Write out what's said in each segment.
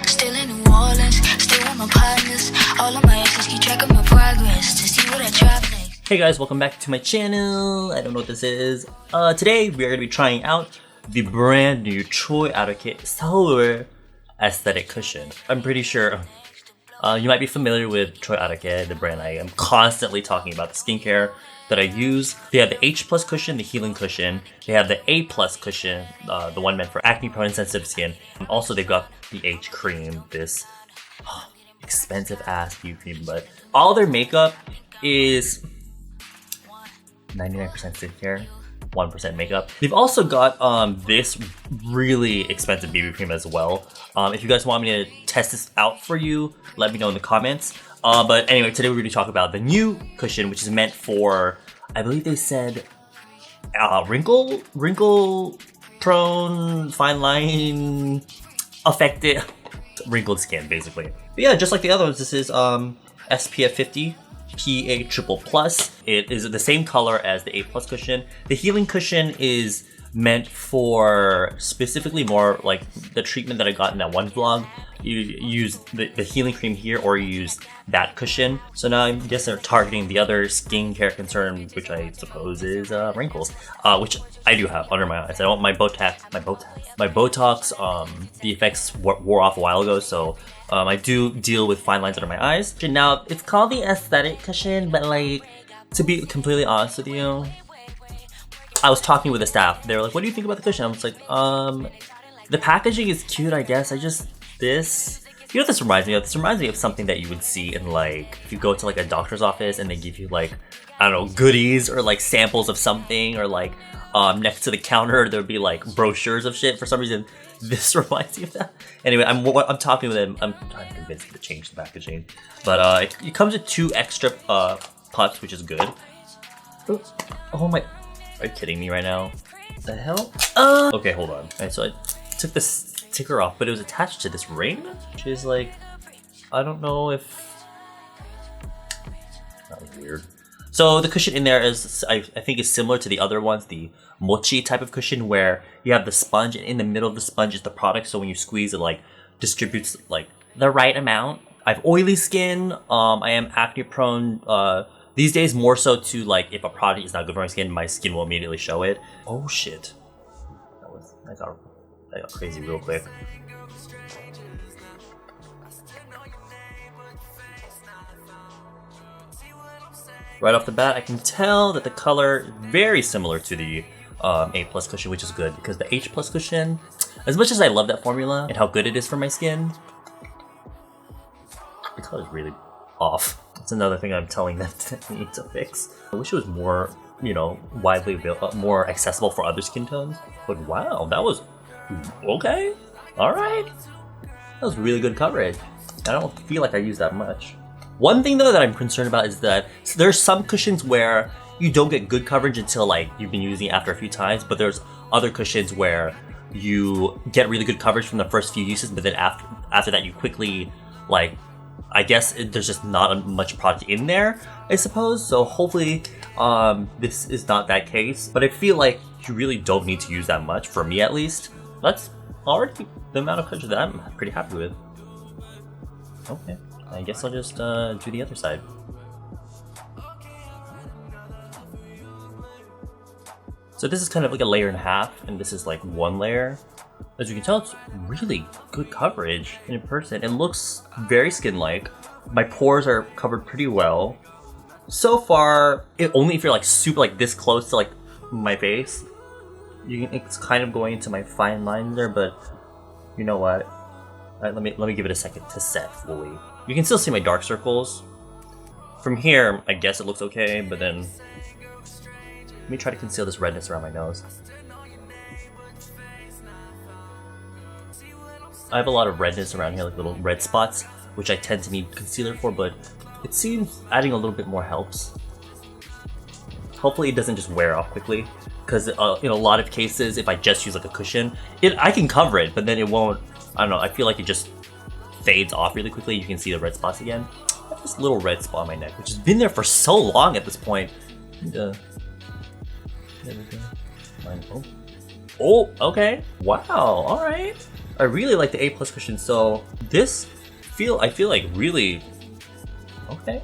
Still in New Orleans, still with my partners. All of my exes keep track of my progress to see what I drop next. Hey guys, welcome back to my channel. I don't know what this is. Today we are going to be trying out the brand new Troiareuke Seoul aesthetic cushion. I'm pretty sure you might be familiar with Troiareuke, the brand I am constantly talking about, the skincare that I use. They have the H plus cushion, the healing cushion. They have the A plus cushion, the one meant for acne prone and sensitive skin. And also they've got the H cream, this expensive ass BB cream, but all their makeup is 99% skincare, 1% makeup. They've also got this really expensive BB cream as well. If you guys want me to test this out for you, let me know in the comments. But anyway, today we're going to talk about the new cushion, which is meant for, I believe they said, wrinkle prone, fine line affected, wrinkled skin, basically. But yeah, just like the other ones, this is SPF 50. PA+++. It is the same color as the A plus cushion. The healing cushion is meant for specifically more like the treatment that I got in that one vlog. You use the healing cream here, or you use that cushion. So now I guess they're targeting the other skincare concern, which I suppose is wrinkles, which I do have under my eyes. I don't my Botox. The effects wore off a while ago, so I do deal with fine lines under my eyes. Now it's called the aesthetic cushion, but like, to be completely honest with you, I was talking with the staff. They were like, "What do you think about the cushion?" I was like, the packaging is cute, I guess. This, you know what this reminds me of? This reminds me of something that you would see in, like, if you go to like a doctor's office and they give you like, I don't know, goodies or like samples of something, or like next to the counter there would be like brochures of shit. For some reason, this reminds me of that. Anyway, I'm talking with him. I'm convinced to change the packaging, but it comes with 2 extra pots, which is good. Oh my. Are you kidding me right now? What the hell? Okay, hold on. Alright, so I took this sticker off, but it was attached to this ring, which is like, I don't know if... That was weird. So the cushion in there is, I think is similar to the other ones, the mochi type of cushion, where you have the sponge, and in the middle of the sponge is the product, so when you squeeze it, like, distributes like the right amount. I have oily skin, I am acne prone, these days more so to like, if a product is not good for my skin will immediately show it. Oh shit. I got crazy real quick. Right off the bat, I can tell that the color is very similar to the A plus cushion, which is good, because the H plus cushion, as much as I love that formula and how good it is for my skin, the color is really off. That's another thing I'm telling them to need to fix. I wish it was more, you know, widely available, more accessible for other skin tones. But wow, that was okay. All right, that was really good coverage. I don't feel like I use that much. One thing though that I'm concerned about is that there's some cushions where you don't get good coverage until like you've been using it after a few times, but there's other cushions where you get really good coverage from the first few uses, but then after that you quickly, like, I guess there's just not much product in there, I suppose. So hopefully this is not that case, but I feel like you really don't need to use that much, for me at least. That's already the amount of coverage that I'm pretty happy with. Okay, I guess I'll just do the other side. So this is kind of like a layer and a half, and this is like 1 layer. As you can tell, it's really good coverage in person. It looks very skin-like. My pores are covered pretty well. So far, only if you're like super like this close to like my face, it's kind of going into my fine lines there, but you know what? Let me give it a second to set fully. You can still see my dark circles. From here, I guess it looks okay, but then let me try to conceal this redness around my nose. I have a lot of redness around here, like little red spots, which I tend to need concealer for, but it seems adding a little bit more helps. Hopefully it doesn't just wear off quickly, because in a lot of cases, if I just use like a cushion, I can cover it, but then it won't, I don't know, I feel like it just fades off really quickly. You can see the red spots again. I have this little red spot on my neck, which has been there for so long at this point. There we go. Oh, okay. Wow, alright. I really like the A plus cushion. So this I feel like really okay.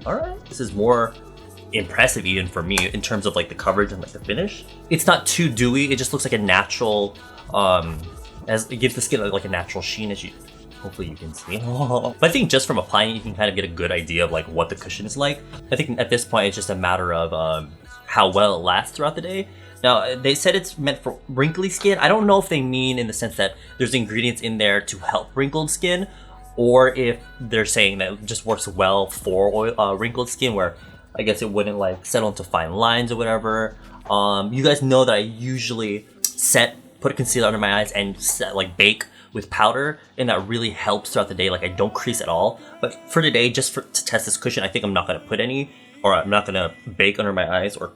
All right, this is more impressive even for me in terms of like the coverage and like the finish. It's not too dewy. It just looks like a natural, as it gives the skin like a natural sheen, as you hopefully you can see. But I think just from applying it, you can kind of get a good idea of like what the cushion is like. I think at this point it's just a matter of how well it lasts throughout the day. Now they said it's meant for wrinkly skin. I don't know if they mean in the sense that there's ingredients in there to help wrinkled skin, or if they're saying that it just works well for wrinkled skin, where I guess it wouldn't like settle into fine lines or whatever. You guys know that I usually put a concealer under my eyes and like bake with powder, and that really helps throughout the day. Like I don't crease at all. But for today, just to test this cushion, I think I'm not gonna put any, or I'm not gonna bake under my eyes or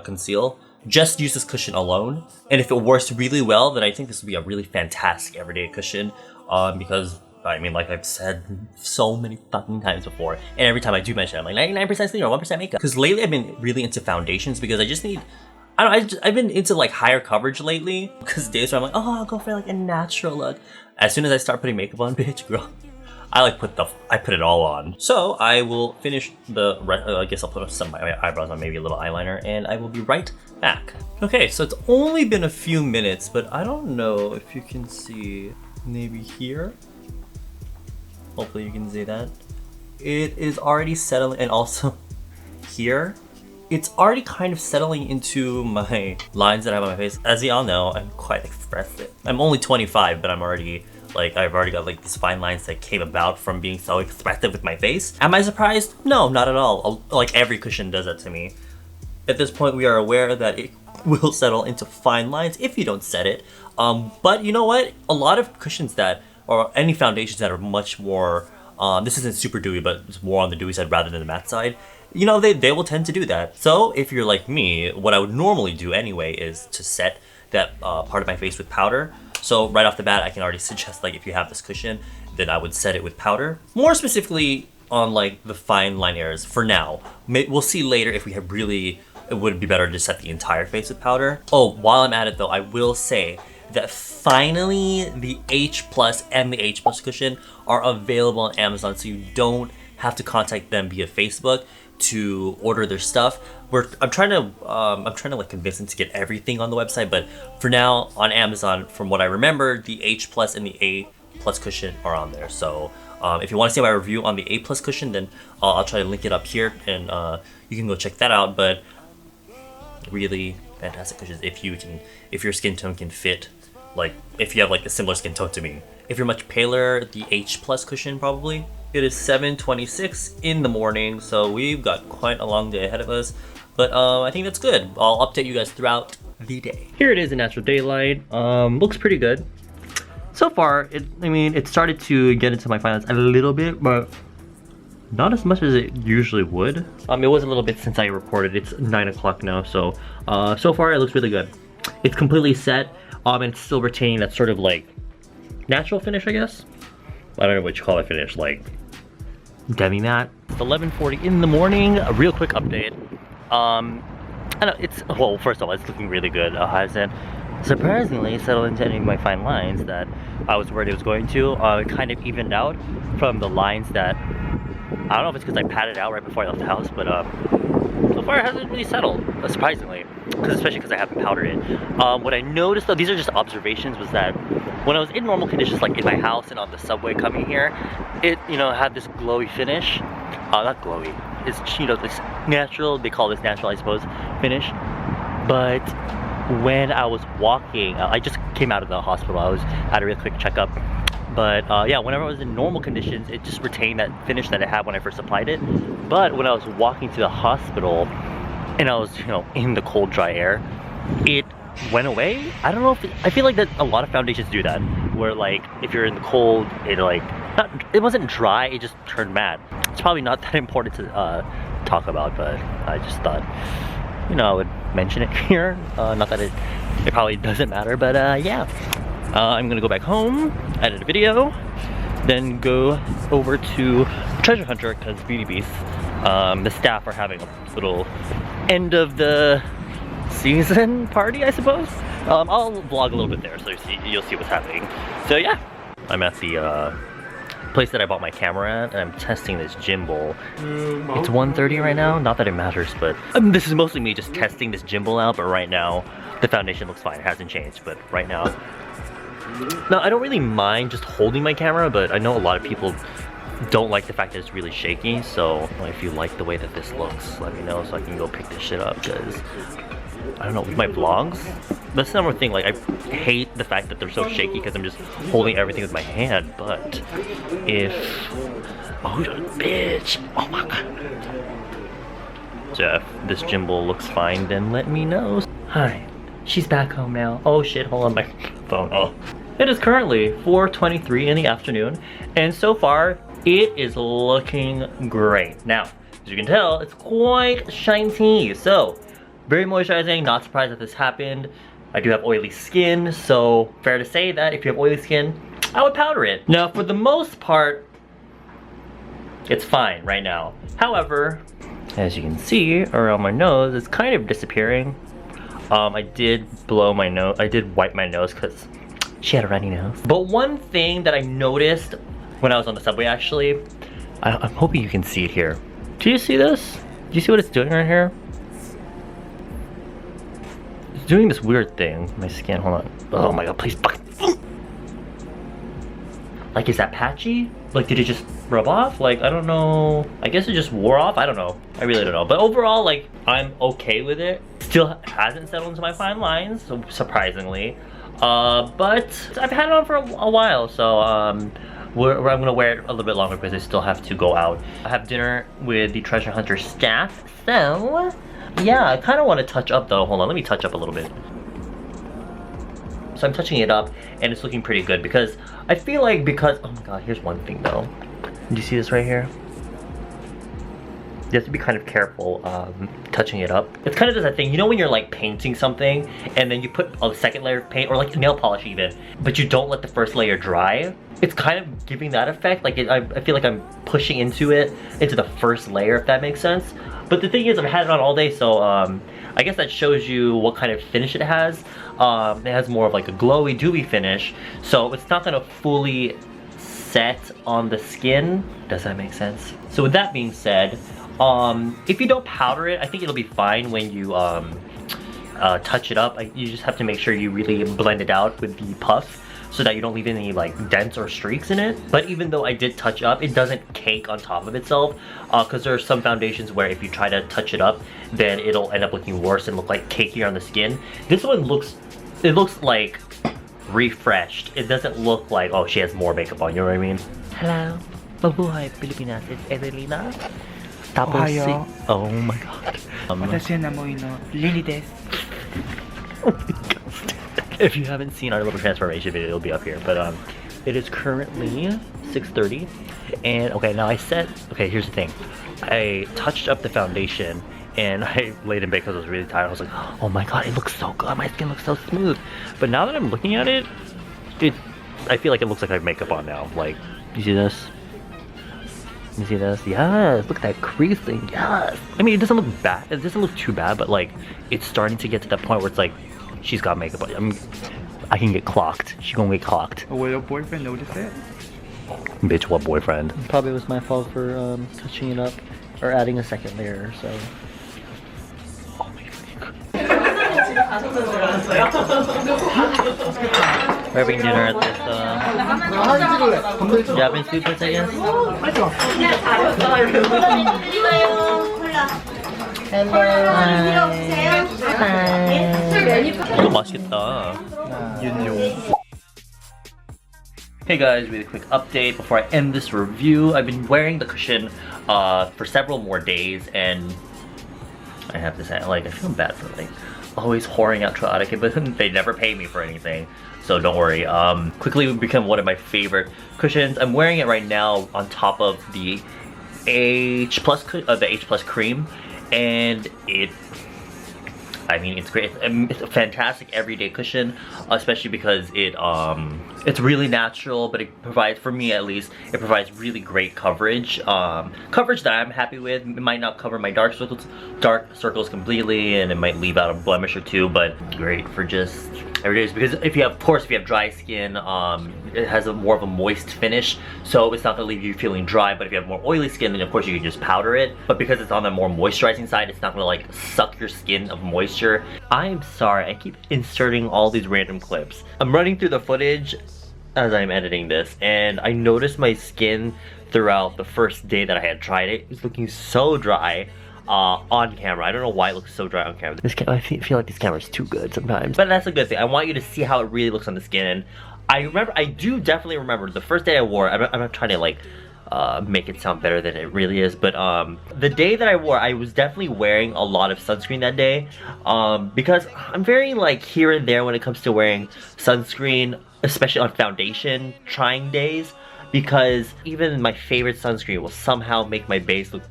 conceal. Just use this cushion alone. And if it works really well, then I think this would be a really fantastic everyday cushion. Because I mean, like I've said so many fucking times before, and every time I do mention it, I'm like 99% skin or 1% makeup. Because lately I've been really into foundations because I just need, I've been into like higher coverage lately. Because days where I'm like, oh, I'll go for like a natural look. As soon as I start putting makeup on, bitch, girl, I put it all on. So I will finish the rest. I guess I'll put some of my eyebrows on, maybe a little eyeliner, and I will be right back. Okay, so it's only been a few minutes, but I don't know if you can see maybe here. Hopefully you can see that. It is already settling, and also here. It's already kind of settling into my lines that I have on my face. As y'all know, I'm quite expressive. I'm only 25, but I'm already, like, I've already got like these fine lines that came about from being so expressive with my face. Am I surprised? No, not at all. Like every cushion does that to me. At this point, we are aware that it will settle into fine lines if you don't set it. But you know what? A lot of cushions that, or any foundations that are much more, this isn't super dewy, but it's more on the dewy side rather than the matte side, you know, they will tend to do that. So if you're like me, what I would normally do anyway is to set that part of my face with powder. So right off the bat, I can already suggest, like, if you have this cushion, then I would set it with powder. More specifically on like the fine line areas for now. We'll see later if we have really, it would be better to set the entire face with powder. Oh, while I'm at it though, I will say that finally the H Plus and the H Plus cushion are available on Amazon, so you don't have to contact them via Facebook to order their stuff. I'm trying to like convince them to get everything on the website, but for now on Amazon, from what I remember, the H Plus and the A Plus cushion are on there. So if you want to see my review on the A Plus cushion, then I'll try to link it up here, and you can go check that out. But really fantastic cushions if your skin tone can fit. Like, if you have like a similar skin tone to me. If you're much paler, the H Plus cushion probably. It is 7:26 in the morning, so we've got quite a long day ahead of us. But I think that's good. I'll update you guys throughout the day. Here it is in natural daylight. Looks pretty good. So far, it started to get into my fine lines a little bit, but not as much as it usually would. It was a little bit since I recorded. It's 9 o'clock now, so so far it looks really good. It's completely set. And it's still retaining that sort of like natural finish, I guess. I don't know what you call it finish, like demi matte. It's 11:40 in the morning. A real quick update. I know well, first of all, it's looking really good. I said, surprisingly settled into any of my fine lines that I was worried it was going to. It kind of evened out from the lines that, I don't know if it's because I patted out right before I left the house, but so far it hasn't really settled, surprisingly. Especially because I haven't powdered it. What I noticed though, these are just observations, was that when I was in normal conditions, like in my house and on the subway coming here, it, you know, had this glowy finish. Not glowy, it's, you know, this natural, they call this natural, I suppose, finish. But when I was walking, I just came out of the hospital, I had a real quick checkup. But yeah, whenever I was in normal conditions, it just retained that finish that it had when I first applied it. But when I was walking to the hospital, and I was, you know, in the cold, dry air, it went away. I don't know if I feel like that a lot of foundations do that, where like if you're in the cold, it wasn't dry, it just turned matte. It's probably not that important to talk about, but I just thought, you know, I would mention it here. Not that it probably doesn't matter, but yeah. I'm gonna go back home, edit a video, then go over to Treasure Hunter because Beauty Beast. The staff are having a little end of the season party, I suppose. I'll vlog a little bit there, so you'll see what's happening. So yeah, I'm at the place that I bought my camera at, and I'm testing this gimbal. It's 1:30 right now, not that it matters, but this is mostly me just testing this gimbal out, but right now, the foundation looks fine, it hasn't changed, but right now. Now, I don't really mind just holding my camera, but I know a lot of people don't like the fact that it's really shaky, so if you like the way that this looks, let me know so I can go pick this shit up, because I don't know, with my vlogs, that's the number thing, like I hate the fact that they're so shaky because I'm just holding everything with my hand, but if, oh bitch, oh my god. So if this gimbal looks fine, then let me know. Hi, she's back home now. Oh shit, hold on my phone, oh. It is currently 4:23 in the afternoon, and so far, it is looking great. Now, as you can tell, it's quite shiny, so very moisturizing, not surprised that this happened. I do have oily skin, so fair to say that if you have oily skin, I would powder it. Now, for the most part, it's fine right now. However, as you can see around my nose, it's kind of disappearing. I did blow my nose, I did wipe my nose because she had a runny nose. But one thing that I noticed when I was on the subway actually, I'm hoping you can see it here. Do you see this? Do you see what it's doing right here? It's doing this weird thing. My skin, hold on. Oh my god, please. Like, is that patchy? Like, did it just rub off? Like, I don't know. I guess it just wore off? I don't know. I really don't know. But overall, like, I'm okay with it. Still hasn't settled into my fine lines, so surprisingly. But I've had it on for a while, so I'm gonna wear it a little bit longer because I still have to go out. I have dinner with the treasure hunter staff, so yeah, I kind of want to touch up though. Hold on, let me touch up a little bit. So I'm touching it up and it's looking pretty good because I feel like oh my god, here's one thing though. Do you see this right here? You have to be kind of careful touching it up. It's kind of just that thing, you know when you're like painting something and then you put a second layer of paint or like nail polish even, but you don't let the first layer dry? It's kind of giving that effect. Like I feel like I'm pushing into the first layer, if that makes sense. But the thing is, I've had it on all day, so I guess that shows you what kind of finish it has. It has more of like a glowy, dewy finish, so it's not gonna fully set on the skin. Does that make sense? So with that being said, if you don't powder it, I think it'll be fine when you touch it up. You just have to make sure you really blend it out with the puff so that you don't leave any like dents or streaks in it. But even though I did touch up, it doesn't cake on top of itself because there are some foundations where if you try to touch it up, then it'll end up looking worse and look like cakier on the skin. This one looks like refreshed. It doesn't look like, oh, she has more makeup on, you know what I mean? Hello, mabuhay Pilipinas, it's Evelina. Tapos Ohayo. Oh my god. Watashi wa namoi no Lily desu. If you haven't seen our little transformation video, it'll be up here. But it is currently 6:30, and okay, now okay, here's the thing. I touched up the foundation, and I laid in bed because I was really tired. I was like, oh my god, it looks so good. My skin looks so smooth. But now that I'm looking at it, I feel like it looks like I have makeup on now. Like, you see this? You see this? Yes, look at that crease thing. Yes. I mean, it doesn't look bad. It doesn't look too bad, but like, it's starting to get to that point where it's like, she's got makeup on. I mean, I can get clocked. She gonna get clocked. Will your boyfriend notice it? Bitch, what boyfriend? Probably was my fault for touching it up or adding a second layer, so. Oh my god. We're having dinner at this Japanese food place, I guess. Hello. 맛있겠다. Hey guys, really quick update before I end this review. I've been wearing the cushion for several more days, and I have to say, like, I feel bad for like always whoring out Troiareuke, but they never pay me for anything, so don't worry. Quickly become one of my favorite cushions. I'm wearing it right now on top of the H Plus cream, and I mean, it's great. It's a fantastic everyday cushion, especially because it's really natural, but it provides, for me at least, it provides really great coverage. Coverage that I'm happy with. It might not cover my dark circles completely, and it might leave out a blemish or two, but great for just every day. Because if you have, of course, if you have dry skin, it has a more of a moist finish, so it's not gonna leave you feeling dry. But if you have more oily skin, then of course you can just powder it. But because it's on the more moisturizing side, it's not gonna like suck your skin of moisture. I'm sorry, I keep inserting all these random clips. I'm running through the footage as I'm editing this, and I noticed my skin throughout the first day that I had tried it. It was looking so dry on camera. I don't know why it looks so dry on camera. I feel like this camera is too good sometimes, but that's a good thing. I want you to see how it really looks on the skin. I do definitely remember the first day I wore it. I'm not trying to like make it sound better than it really is, but the day that I wore, I was definitely wearing a lot of sunscreen that day, because I'm very like here and there when it comes to wearing sunscreen, especially on foundation trying days, because even my favorite sunscreen will somehow make my base look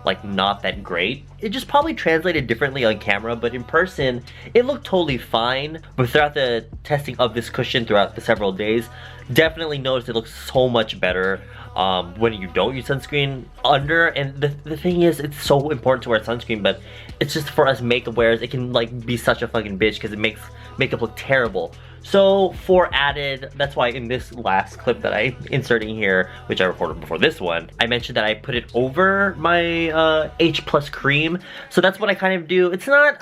like not that great. It just probably translated differently on camera, but in person it looked totally fine. But throughout the testing of this cushion throughout the several days, definitely noticed it looks so much better when you don't use sunscreen under. And the thing is, it's so important to wear sunscreen, but it's just for us makeup wearers, it can like be such a fucking bitch because it makes makeup look terrible. So for added, that's why in this last clip that I'm inserting here, which I recorded before this one, I mentioned that I put it over my H Plus cream. So that's what I kind of do. It's not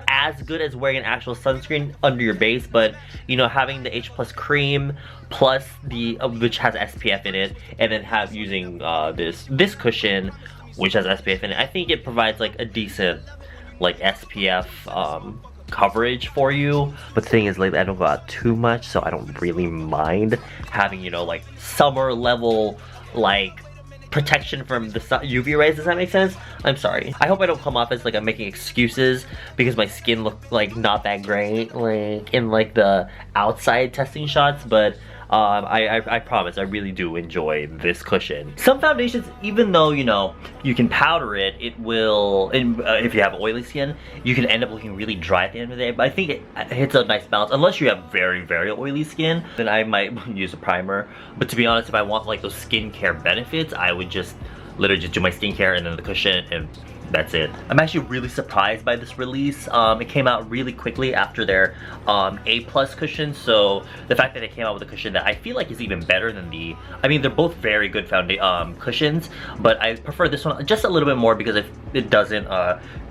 as good as wearing an actual sunscreen under your base, but you know, having the H Plus cream plus the which has SPF in it, and then using this cushion which has SPF in it, I think it provides like a decent like SPF coverage for you. But the thing is, lately I don't go out too much, so I don't really mind having, you know, like summer level like protection from the UV rays. Does that make sense? I'm sorry. I hope I don't come off as like I'm making excuses because my skin looked like not that great like in like the outside testing shots, but I promise I really do enjoy this cushion. Some foundations, even though you know you can powder it, it will, if you have oily skin, you can end up looking really dry at the end of the day. But I think it hits a nice balance. Unless you have very oily skin, then I might use a primer. But to be honest, if I want like those skincare benefits, I would just literally just do my skincare and then the cushion, and that's it. I'm actually really surprised by this release. It came out really quickly after their A Plus cushion, so the fact that they came out with a cushion that I feel like is even better than I mean, they're both very good cushions, but I prefer this one just a little bit more because it doesn't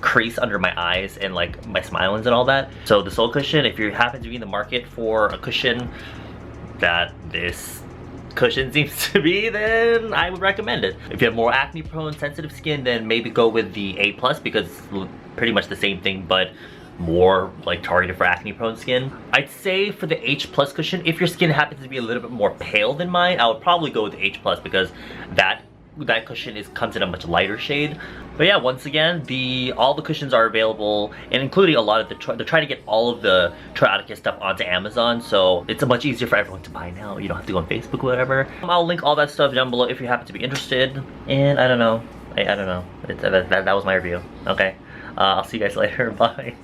crease under my eyes and like my smile lines and all that. So the Seoul cushion, if you happen to be in the market for a cushion that this cushion seems to be, then I would recommend it. If you have more acne prone sensitive skin, then maybe go with the A Plus because it's pretty much the same thing but more like targeted for acne prone skin. I'd say for the H Plus cushion, if your skin happens to be a little bit more pale than mine, I would probably go with the H Plus because that cushion comes in a much lighter shade. But yeah, once again, all the cushions are available, and including a lot of they're trying to get all of the Troiareuke stuff onto Amazon, so it's much easier for everyone to buy now. You don't have to go on Facebook or whatever. I'll link all that stuff down below if you happen to be interested. And I don't know. I don't know. That was my review. Okay. I'll see you guys later. Bye.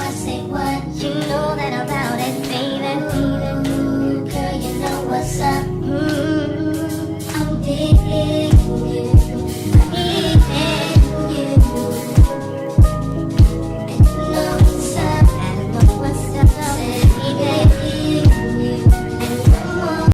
Say what you know that about it, baby. Girl, you know what's up. I'm digging you.